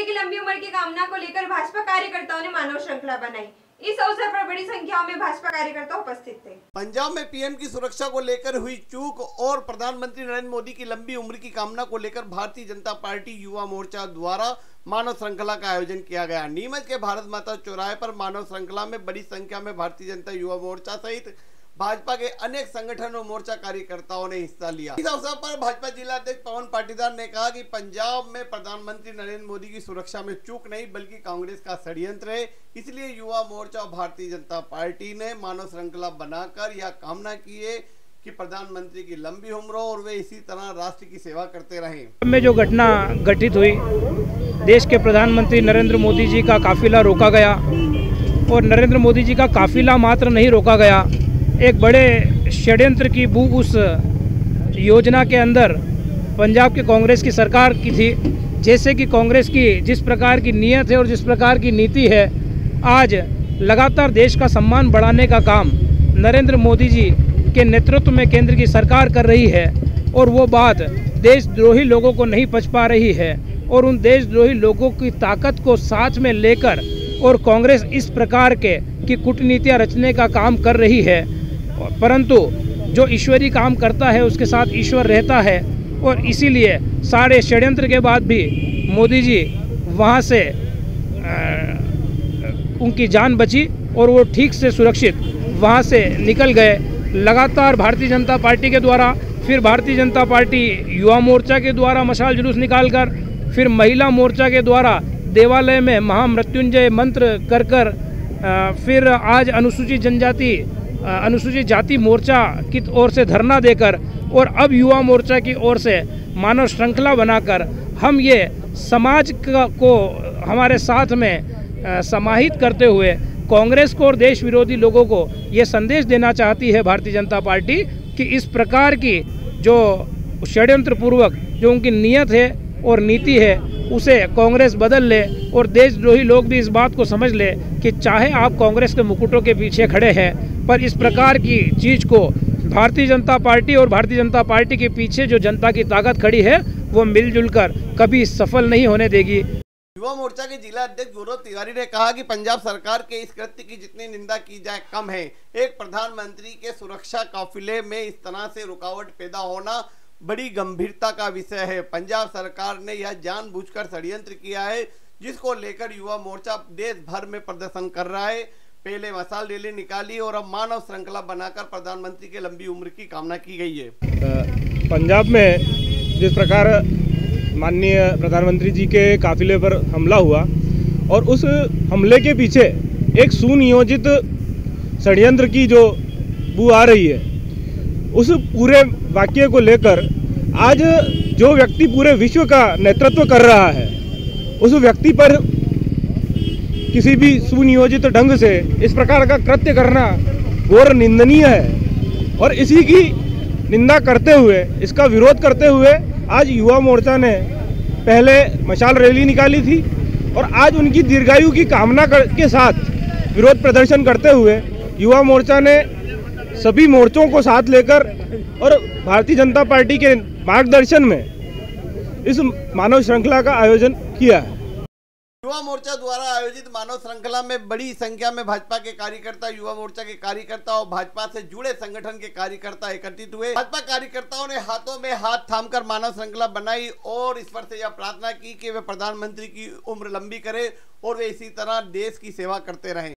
मोदी की लंबी उम्र की कामना को लेकर भाजपा कार्यकर्ताओं ने मानव श्रृंखला बनाई। इस अवसर पर बड़ी संख्या में भाजपा कार्यकर्ता उपस्थित थे। पंजाब में पीएम की सुरक्षा को लेकर हुई चूक और प्रधानमंत्री नरेंद्र मोदी की लंबी उम्र की कामना को लेकर भारतीय जनता पार्टी युवा मोर्चा द्वारा मानव श्रृंखला का आयोजन किया गया। नीमच के भारत माता चौराहे पर मानव श्रृंखला में बड़ी संख्या में भारतीय जनता युवा मोर्चा सहित भाजपा के अनेक संगठन और मोर्चा कार्यकर्ताओं ने हिस्सा लिया। इस अवसर पर भाजपा जिला अध्यक्ष पवन पाटीदार ने कहा कि पंजाब में प्रधानमंत्री नरेंद्र मोदी की सुरक्षा में चूक नहीं बल्कि कांग्रेस का षड्यंत्र है। इसलिए युवा मोर्चा और भारतीय जनता पार्टी ने मानव श्रृंखला बनाकर यह कामना की है कि प्रधानमंत्री की लंबी उम्र हो और वे इसी तरह राष्ट्र की सेवा करते रहें। में जो घटना घटित हुई, देश के प्रधानमंत्री नरेंद्र मोदी जी का काफिला रोका गया और नरेंद्र मोदी जी का काफिला मात्र नहीं रोका गया, एक बड़े षड्यंत्र की बू उस योजना के अंदर पंजाब के कांग्रेस की सरकार की थी। जैसे कि कांग्रेस की जिस प्रकार की नीयत है और जिस प्रकार की नीति है, आज लगातार देश का सम्मान बढ़ाने का काम नरेंद्र मोदी जी के नेतृत्व में केंद्र की सरकार कर रही है और वो बात देशद्रोही लोगों को नहीं पच पा रही है और उन देशद्रोही लोगों की ताकत को साथ में लेकर और कांग्रेस इस प्रकार के की कूटनीतियाँ रचने का काम कर रही है। परंतु जो ईश्वरी काम करता है उसके साथ ईश्वर रहता है और इसीलिए सारे षड्यंत्र के बाद भी मोदी जी वहाँ से उनकी जान बची और वो ठीक से सुरक्षित वहाँ से निकल गए। लगातार भारतीय जनता पार्टी के द्वारा, फिर भारतीय जनता पार्टी युवा मोर्चा के द्वारा मशाल जुलूस निकालकर, फिर महिला मोर्चा के द्वारा देवालय में महामृत्युंजय मंत्र कर फिर आज अनुसूचित जाति मोर्चा की ओर से धरना देकर और अब युवा मोर्चा की ओर से मानव श्रृंखला बनाकर हम ये समाज को हमारे साथ में समाहित करते हुए कांग्रेस को और देश विरोधी लोगों को ये संदेश देना चाहती है भारतीय जनता पार्टी कि इस प्रकार की जो षड्यंत्र पूर्वक जो उनकी नियत है और नीति है उसे कांग्रेस बदल ले और देशद्रोही लोग भी इस बात को समझ ले कि चाहे आप कांग्रेस के मुकुटों के पीछे खड़े हैं, पर इस प्रकार की चीज को भारतीय जनता पार्टी और भारतीय जनता पार्टी के पीछे जो जनता की ताकत खड़ी है वो मिलजुल कर कभी सफल नहीं होने देगी। युवा मोर्चा के जिला अध्यक्ष गौरव तिवारी ने कहा कि पंजाब सरकार के इस कृत्य की जितनी निंदा की जाए कम है। एक प्रधानमंत्री के सुरक्षा काफिले में इस तरह से रुकावट पैदा होना बड़ी गंभीरता का विषय है। पंजाब सरकार ने यह जानबूझकर षड्यंत्र किया है जिसको लेकर युवा मोर्चा देश भर में प्रदर्शन कर रहा है। पहले मशाल रैली निकाली और अब मानव श्रृंखला बनाकर प्रधानमंत्री के लंबी उम्र की कामना की गई है। पंजाब में जिस प्रकार माननीय प्रधानमंत्री जी के काफिले पर हमला हुआ और उस हमले के पीछे एक सुनियोजित षड्यंत्र की जो बू आ रही है, उस पूरे वाक्य को लेकर आज जो व्यक्ति पूरे विश्व का नेतृत्व कर रहा है उस व्यक्ति पर किसी भी सुनियोजित ढंग से इस प्रकार का कृत्य करना घोर निंदनीय है और इसी की निंदा करते हुए, इसका विरोध करते हुए आज युवा मोर्चा ने पहले मशाल रैली निकाली थी और आज उनकी दीर्घायु की कामना के साथ विरोध प्रदर्शन करते हुए युवा मोर्चा ने सभी मोर्चों को साथ लेकर और भारतीय जनता पार्टी के मार्गदर्शन में इस मानव श्रृंखला का आयोजन किया है। युवा मोर्चा द्वारा आयोजित मानव श्रृंखला में बड़ी संख्या में भाजपा के कार्यकर्ता, युवा मोर्चा के कार्यकर्ता और भाजपा से जुड़े संगठन के कार्यकर्ता एकत्रित हुए। भाजपा कार्यकर्ताओं ने हाथों में हाथ थामकर मानव श्रृंखला बनाई और ईश्वर से यह प्रार्थना की कि वे प्रधानमंत्री की उम्र लंबी करे और वे इसी तरह देश की सेवा करते रहें।